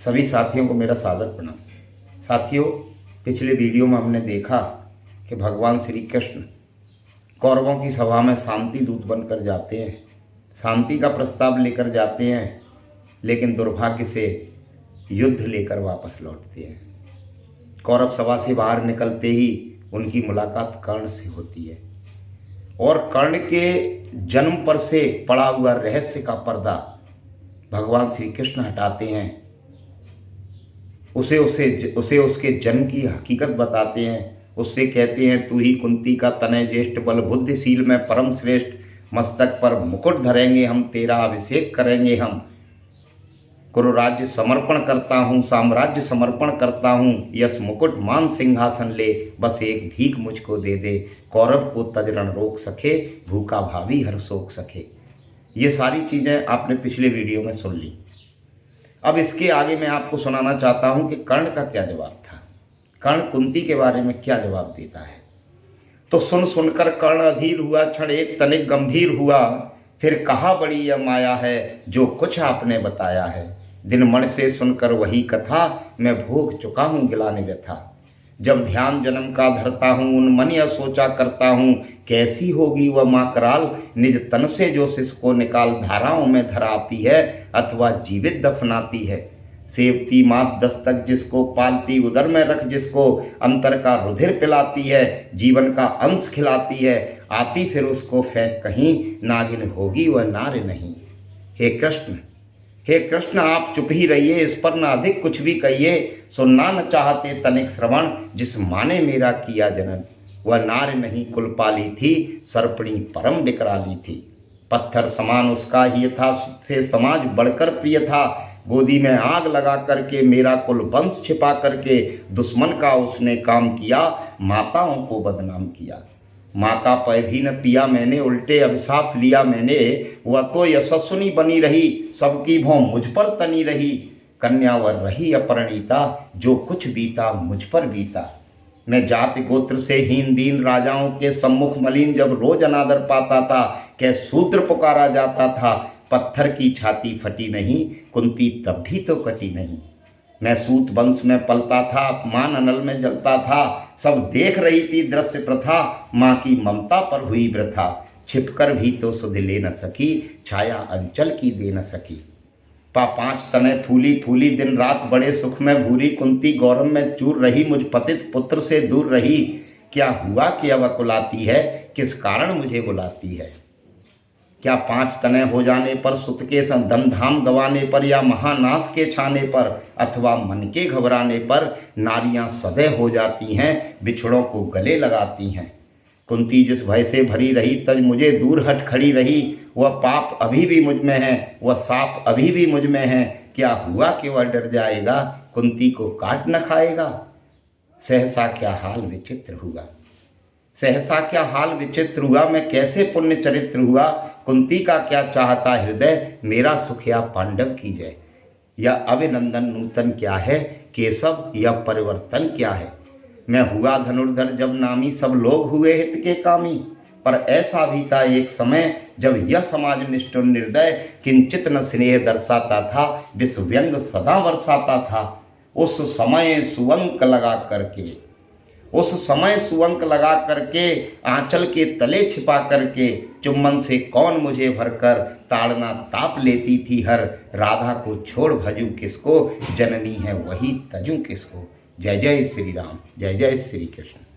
सभी साथियों को मेरा सादर प्रणाम। साथियों, पिछले वीडियो में हमने देखा कि भगवान श्री कृष्ण कौरवों की सभा में शांति दूत बनकर जाते हैं, शांति का प्रस्ताव लेकर जाते हैं, लेकिन दुर्भाग्य से युद्ध लेकर वापस लौटते हैं। कौरव सभा से बाहर निकलते ही उनकी मुलाकात कर्ण से होती है और कर्ण के जन्म पर से पड़ा हुआ रहस्य का पर्दा भगवान श्री कृष्ण हटाते हैं। उसे उसके जन्म की हकीकत बताते हैं। उससे कहते हैं, तू ही कुंती का तनय ज्येष्ठ, बल बुद्धिशील में परम श्रेष्ठ, मस्तक पर मुकुट धरेंगे हम, तेरा अभिषेक करेंगे हम। कुरु राज्य समर्पण करता हूँ, साम्राज्य समर्पण करता हूँ, यश मुकुट मान सिंहासन ले, बस एक भीख मुझको दे दे, कौरव को तजरण रोक सके, भूखा भावी हर सोख सके। ये सारी चीज़ें आपने पिछले वीडियो में सुन ली। अब इसके आगे मैं आपको सुनाना चाहता हूँ कि कर्ण का क्या जवाब था, कर्ण कुंती के बारे में क्या जवाब देता है। तो सुनकर कर्ण अधीर हुआ, क्षण एक तनिक गंभीर हुआ, फिर कहा बड़ी यह माया है जो कुछ आपने बताया है। दिन मन से सुनकर वही कथा, मैं भोग चुका हूँ गिलाने व्यथा। जब ध्यान जन्म का धरता हूँ, उन मन यह सोचा करता हूँ, कैसी होगी वह माँ कराल, निज तन से जो शिश को निकाल धाराओं में धराती है अथवा जीवित दफनाती है। सेवती मांस दस्तक जिसको, पालती उदर में रख जिसको, अंतर का रुधिर पिलाती है, जीवन का अंश खिलाती है, आती फिर उसको फेंक कहीं, नागिन होगी वह नार नहीं। हे कृष्ण आप चुप ही रहिए, इस पर न अधिक कुछ भी कहिए। सुनना न चाहते तनिक श्रवण, जिस माने मेरा किया जनन। वह नार नहीं कुल पाली थी, सर्पणी परम विकराली थी। पत्थर समान उसका ही था, से समाज बढ़कर प्रिय था। गोदी में आग लगा करके मेरा कुल वंश छिपा करके, दुश्मन का उसने काम किया, माताओं को बदनाम किया। माँ का पै भी न पिया मैंने, उल्टे अभिशाप लिया मैंने। वह तो यशस्विनी बनी रही, सबकी भौं मुझ पर तनी रही। कन्यावर रही अपरिणीता, जो कुछ बीता मुझ पर बीता। मैं जाति गोत्र से हीन दीन, राजाओं के सम्मुख मलिन जब रोज अनादर पाता था, कै शूद्र पुकारा जाता था। पत्थर की छाती फटी नहीं, कुंती तब भी तो कटी नहीं। मैं सूत वंश में पलता था, अपमान अनल में जलता था। सब देख रही थी दृश्य प्रथा, माँ की ममता पर हुई वृथा। छिपकर भी तो सुध ले न सकी, छाया अंचल की दे न सकी। पाँच तने फूली फूली, दिन रात बड़े सुख में भूरी। कुंती गौरव में चूर रही, मुझ पतित पुत्र से दूर रही। क्या हुआ कि अब अकुलाती है, किस कारण मुझे बुलाती है। क्या 5 तने हो जाने पर, सुत के धन धाम गवाने पर, या महानाश के छाने पर, अथवा मन के घबराने पर, नारियां सदैव हो जाती हैं, बिछड़ों को गले लगाती हैं। कुंती जिस भय से भरी रही, तज मुझे दूर हट खड़ी रही। वह पाप अभी भी मुझ में है, वह साप अभी भी मुझ में है। क्या हुआ कि वह डर जाएगा, कुंती को काट न खाएगा। सहसा क्या हाल विचित्र हुआ, सहसा क्या हाल विचित्र हुआ। मैं कैसे पुण्य चरित्र हुआ, कुंती का क्या चाहता हृदय, मेरा सुख या पांडव की जय। यह अभिनंदन नूतन क्या है, केशव यह परिवर्तन क्या है। मैं हुआ धनुर्धर जब नामी, सब लोग हुए हित के कामी। पर ऐसा भी था एक समय, जब यह समाज निष्ठुर निर्दय, किंचित न स्नेह दर्शाता था, विषव्यंग सदा बरसाता था। उस समय सुअंक लगा करके, आंचल के तले छिपा करके, चुम्बन से कौन मुझे भरकर, ताड़ना ताप लेती थी हर। राधा को छोड़ भजूं किसको, जननी है वही तजूं किसको। जय जय श्री राम, जय जय श्री कृष्ण।